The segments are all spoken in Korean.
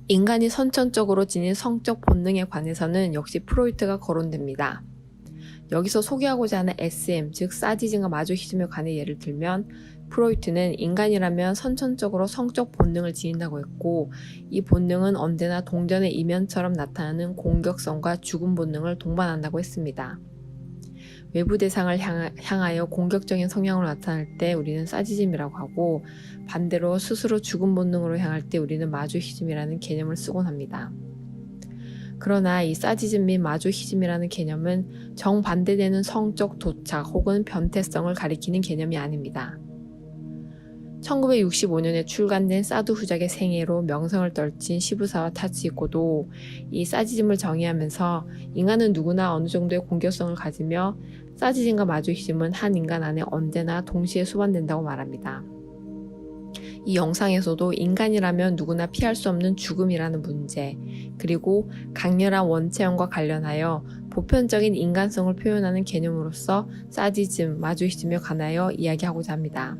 인간이 선천적으로 지닌 성적 본능에 관해서는 역시 프로이트가 거론됩니다. 여기서 소개하고자 하는 SM, 즉 사디즘과 마조히즘에 관해 예를 들면 프로이트는 인간이라면 선천적으로 성적 본능을 지닌다고 했고, 이 본능은 언제나 동전의 이면처럼 나타나는 공격성과 죽음 본능을 동반한다고 했습니다. 외부 대상을 향하여 공격적인 성향으로 나타날 때 우리는 사디즘이라고 하고, 반대로 스스로 죽음 본능으로 향할 때 우리는 마조히즘이라는 개념을 쓰곤 합니다. 그러나 이 사디즘 및 마조히즘이라는 개념은 정반대되는 성적 도착 혹은 변태성을 가리키는 개념이 아닙니다. 1965년에 출간된 사두 후작의 생애로 명성을 떨친 시부사와 타츠히코도 이 사디즘을 정의하면서 인간은 누구나 어느 정도의 공격성을 가지며 사디즘과 마조히즘은 한 인간 안에 언제나 동시에 수반된다고 말합니다. 이 영상에서도 인간이라면 누구나 피할 수 없는 죽음이라는 문제, 그리고 강렬한 원체형과 관련하여 보편적인 인간성을 표현하는 개념으로서 사디즘, 마조히즘에 관하여 이야기하고자 합니다.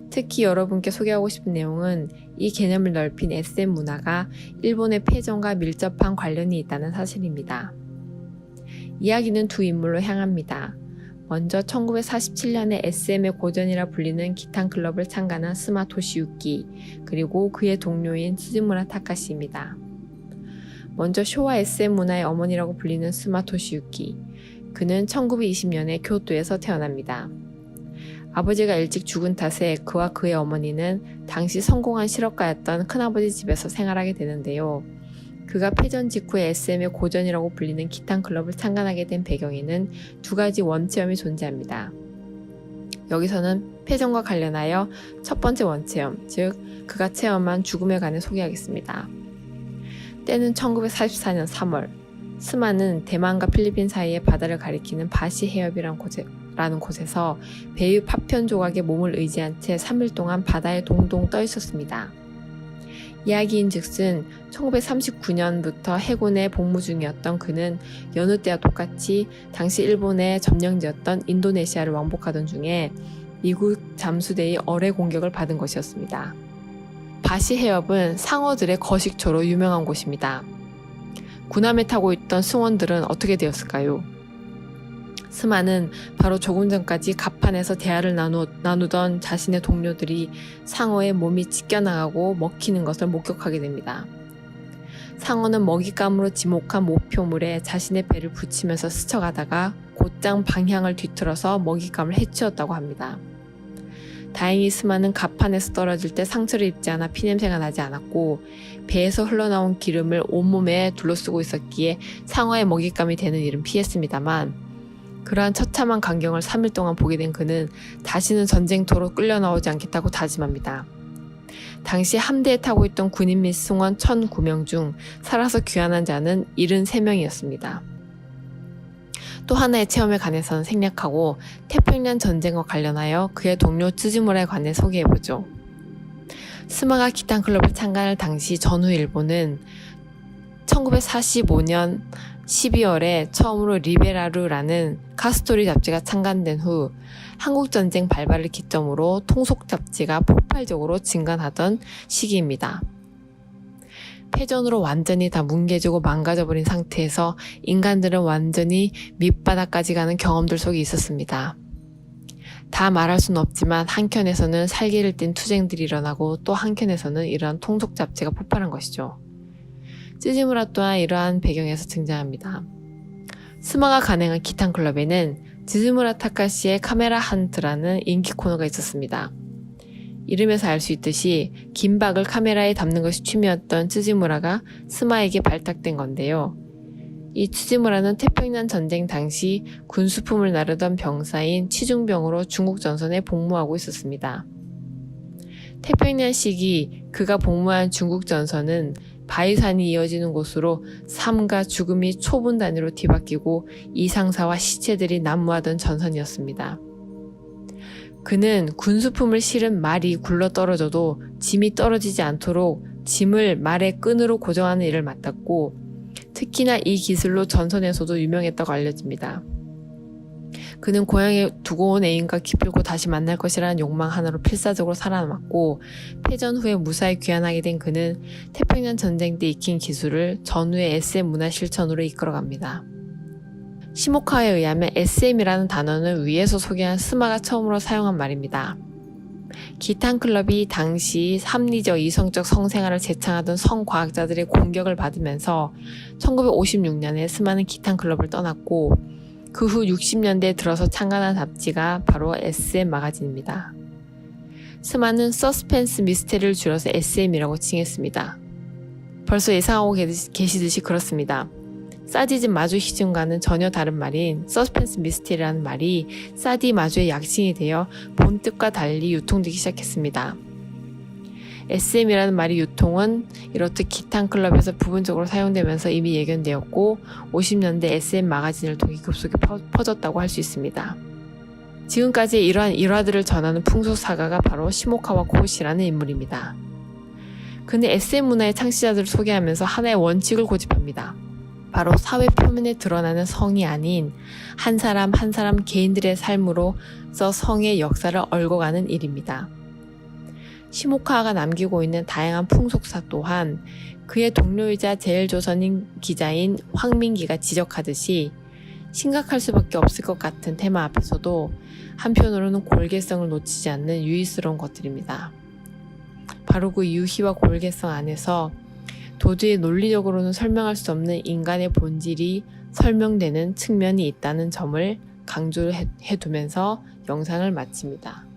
특히 여러분께 소개하고 싶은 내용은 이 개념을 넓힌 SM 문화가 일본의 패전과 밀접한 관련이 있다는 사실입니다. 이야기는 두 인물로 향합니다. 먼저 1947년에 SM의 고전이라 불리는 기탄 클럽을 창간한 스마 토시유키, 그리고 그의 동료인 스즈무라 타카시입니다. 먼저 쇼와 SM 문화의 어머니라고 불리는 스마 토시유키, 그는 1920년에 교토에서 태어납니다. 아버지가 일찍 죽은 탓에 그와 그의 어머니는 당시 성공한 실업가였던 큰아버지 집에서 생활하게 되는데요. 그가 패전 직후에 SM의 고전이라고 불리는 기탄 클럽을 창간하게 된 배경에는 두 가지 원체험이 존재합니다. 여기서는 패전과 관련하여 첫 번째 원체험, 즉 그가 체험한 죽음에 관해 소개하겠습니다. 때는 1944년 3월, 스마는 대만과 필리핀 사이의 바다를 가리키는 바시 해협이라는 곳에서 배의 파편 조각에 몸을 의지한 채 3일 동안 바다에 동동 떠 있었습니다. 이야기인즉슨 1939년부터 해군에 복무 중이었던 그는 여느 때와 똑같이 당시 일본의 점령지였던 인도네시아를 왕복하던 중에 미국 잠수대의 어뢰 공격을 받은 것이었습니다. 바시 해협은 상어들의 거식처로 유명한 곳입니다. 군함에 타고 있던 승원들은 어떻게 되었을까요? 스마는 바로 조금 전까지 갑판에서 대화를 나누던 자신의 동료들이 상어의 몸이 찢겨나가고 먹히는 것을 목격하게 됩니다. 상어는 먹잇감으로 지목한 목표물에 자신의 배를 붙이면서 스쳐가다가 곧장 방향을 뒤틀어서 먹잇감을 해치웠다고 합니다. 다행히 스마는 갑판에서 떨어질 때 상처를 입지 않아 피냄새가 나지 않았고, 배에서 흘러나온 기름을 온몸에 둘러쓰고 있었기에 상어의 먹잇감이 되는 일은 피했습니다만, 그러한 처참한 광경을 3일 동안 보게 된 그는 다시는 전쟁터로 끌려 나오지 않겠다고 다짐합니다. 당시 함대에 타고 있던 군인 및 승원 1,009명 중 살아서 귀환한 자는 73명이었습니다. 또 하나의 체험에 관해서는 생략하고 태평양 전쟁과 관련하여 그의 동료 쯔즈무라에 관해 소개해보죠. 스마가 기탄 클럽을 창간할 당시 전후 일본은 1945년 12월에 처음으로 리베라루라는 카스토리 잡지가 창간된 후 한국전쟁 발발을 기점으로 통속 잡지가 폭발적으로 증가하던 시기입니다. 패전으로 완전히 다 뭉개지고 망가져버린 상태에서 인간들은 완전히 밑바닥까지 가는 경험들 속에 있었습니다. 다 말할 수는 없지만 한켠에서는 살기를 띤 투쟁들이 일어나고 또 한켠에서는 이러한 통속 잡지가 폭발한 것이죠. 쯔즈무라 또한 이러한 배경에서 등장합니다. 스마가 간행한 기탄 클럽에는 쯔즈무라 타카시의 카메라 헌트라는 인기 코너가 있었습니다. 이름에서 알 수 있듯이 긴박을 카메라에 담는 것이 취미였던 쯔즈무라가 스마에게 발탁된 건데요. 이 쯔즈무라는 태평양 전쟁 당시 군수품을 나르던 병사인 치중병으로 중국 전선에 복무하고 있었습니다. 태평양 시기 그가 복무한 중국 전선은 바위산이 이어지는 곳으로 삶과 죽음이 초분 단위로 뒤바뀌고 이상사와 시체들이 난무하던 전선이었습니다. 그는 군수품을 실은 말이 굴러 떨어져도 짐이 떨어지지 않도록 짐을 말의 끈으로 고정하는 일을 맡았고, 특히나 이 기술로 전선에서도 유명했다고 알려집니다. 그는 고향에 두고 온 애인과 기필코 다시 만날 것이라는 욕망 하나로 필사적으로 살아남았고, 패전 후에 무사히 귀환하게 된 그는 태평양 전쟁 때 익힌 기술을 전후의 SM 문화 실천으로 이끌어갑니다. 시모카와에 의하면 SM이라는 단어는 위에서 소개한 스마가 처음으로 사용한 말입니다. 기탄 클럽이 당시 합리적 이성적 성생활을 제창하던 성과학자들의 공격을 받으면서 1956년에 스마는 기탄 클럽을 떠났고, 그 후 60년대에 들어서 창간한 잡지가 바로 SM 마가진입니다. 스마는 서스펜스 미스테리를 줄여서 SM이라고 칭했습니다. 벌써 예상하고 계시듯이 그렇습니다. 사디즘 마조히즘과는 전혀 다른 말인 서스펜스 미스테리라는 말이 사디 마조의 약칭이 되어 본뜻과 달리 유통되기 시작했습니다. SM이라는 말이 유통은 이렇듯 기탄 클럽에서 부분적으로 사용되면서 이미 예견되었고 50년대 SM 마가진을 통해 급속히 퍼졌다고 할 수 있습니다. 지금까지 이러한 일화들을 전하는 풍속사가가 바로 시모카와 코시라는 인물입니다. 그는 SM 문화의 창시자들을 소개하면서 하나의 원칙을 고집합니다. 바로 사회 표면에 드러나는 성이 아닌 한 사람 한 사람 개인들의 삶으로서 성의 역사를 얽어가는 일입니다. 시모카와가 남기고 있는 다양한 풍속사 또한 그의 동료이자 제일조선인 기자인 황민기가 지적하듯이 심각할 수밖에 없을 것 같은 테마 앞에서도 한편으로는 골개성을 놓치지 않는 유의스러운 것들입니다. 바로 그 유희와 골개성 안에서 도저히 논리적으로는 설명할 수 없는 인간의 본질이 설명되는 측면이 있다는 점을 강조해 두면서 영상을 마칩니다.